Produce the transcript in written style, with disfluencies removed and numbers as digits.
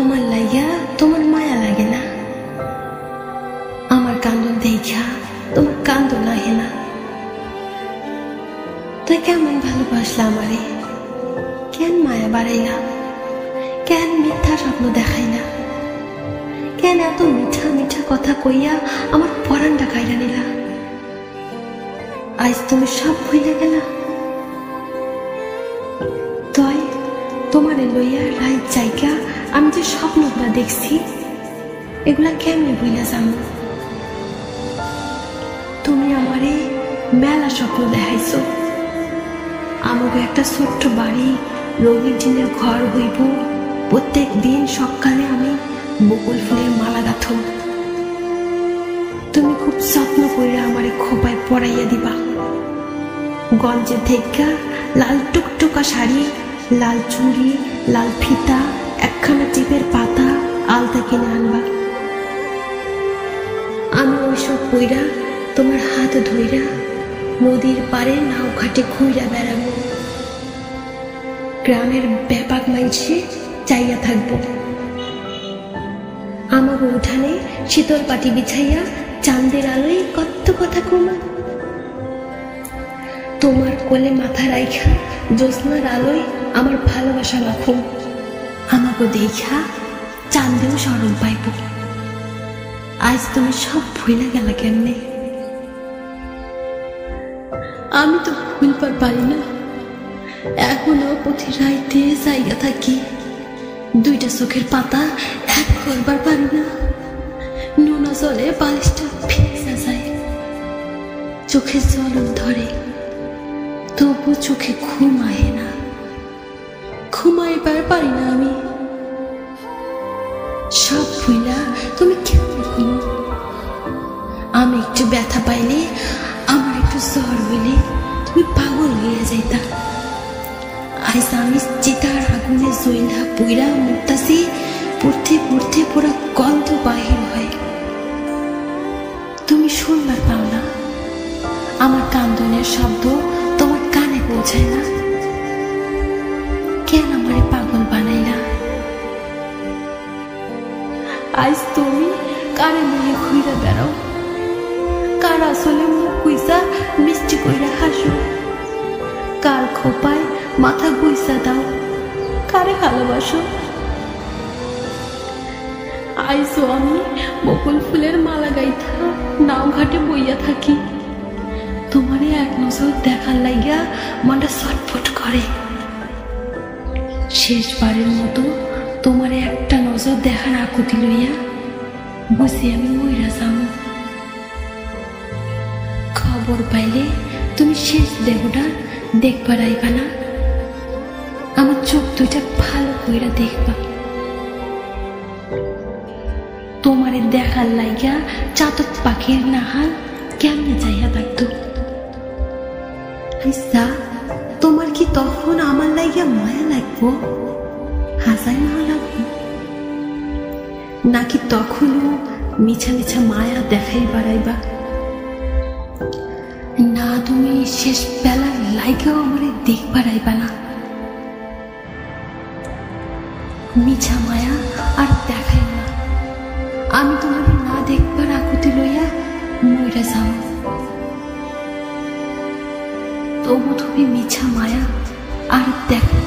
আমার লাইয়া তোমার মায়া লাগে না? আমার কান্দন দেখা তোমার কান্দন লাগে না? তুই কেমন ভালোবাসলা আমারে? কেন মায়া বাড়াইলা? কেন মিথ্যা স্বপ্ন দেখাইলা? কেন এত মিঠা মিঠা কথা কইয়া আমার পরাণটা কাইরা নিলা? আজ তুমি সব ভুলে গেলা। তাই তোমারে লইয়া রাত জায়গা আমি যে স্বপ্নগুলা দেখছি এগুলা কেমনে ভুলে যাবো? তুমি আমারে মেলা স্বপ্ন দেখাইছো। আমাকে একটা ছোট্ট বাড়ি, রঙিন টিনের ঘর হইব, প্রত্যেক দিন সকালে আমি বকুল ফুলের মালা গাঁথব। তুমি খুব স্বপ্ন করে আমারে খোপায় পরাইয়া দিবা। গঞ্জের থেকে লাল টুকটুকা শাড়ি, লাল চুড়ি, লাল ফিতা, একখানা টিপের পাতা, আলতা কিনে আনবা। আমি ওইসব কইরা তোমার হাত ধইরা নদীর পাড়ে নাও ঘাটে ঘুইরা বেড়াবো। গ্রামের ব্যাপাক মাইছে চাইয়া থাকবো। আমাকে উঠানে শীতল পাটি বিছাইয়া চাঁদের আলোয় কত কথা কমা। তোমার কোলে মাথা রাইখা জ্যোৎস্নার আলোয় আমার ভালোবাসা রাখো। আমাকে দেখা চাঁদেও স্মরণ পাইব। আজ তুমি সব ভুলে গেলা কেমনে? আমি তো ভুলবার পারি না। এখনো প্রতি রাইতে জায়গা থাকি, দুইটা চোখের পাতা এক করবার পারি না। নোনা জলে বালিশটা ভিজা যায়, চোখে জল ধরে, তবু চোখে ঘুম আহে না। ঘুমাইবার পারি না আমি। সব ভুলা তুমি কেমন ঘুমো? আমি একটু ব্যথা পাইলে, আমার একটু জ্বর হইলে তুমি পাগল হইয়া যাইতা। আজ আমি চিতার আগুনে জইলা পুইরা মুক্তাছি, পড়তে পড়তে পুরা গন্ধ বাহির হয়। তুমি শুনবার পাও না? আমার কান্দনের শব্দ তোমার কানে পৌঁছায় না? কেন আমারে পাগল বানাইলা? আজ তুমি কারে নিয়ে ঘুরে বেড়াও, কার আসলে মুখ কুইসা মিষ্টি কইরা হাসো, কার খোপায় মাথা গুইসা দাও, কারে ভালোবাসো। আইসো আমি বকুল ফুলের মালা গাইথা নাও ঘাটে বইয়া থাকি। তোমারে এক নজর দেখার লাইগা মনটা ছটফট করে। শেষবারের মতো তোমারে একটা নজর দেখার আকুতি লইয়া বুঝি আমি মইরা যাও। খবর পাইলে তুমি শেষ দেহটা দেখবার আইবা না? আমার চোখ দুইটা ভালো কইরা দেখবা। তোমারে দেখার লাইগা চাতক পাখির নাহাল কেমনে চাইয়া থাকতো। আচ্ছা, তোমার কি তখন আমার লাইগা মায়া লাগবো? হাসাই মায়া লাগবো? নাকি তখনও মিছা মিছা মায়া দেখাই বাড়াইবা? না, তুমি শেষ বেলার লাইগাও আমারে দেখবার আইবা না। মিছা মায়া আর দেখাই না। আমি তোমাকে না দেখবার আকুতি লইয়া মইরা যাও। তবু তুমি মিছা মায়া আর দেখো।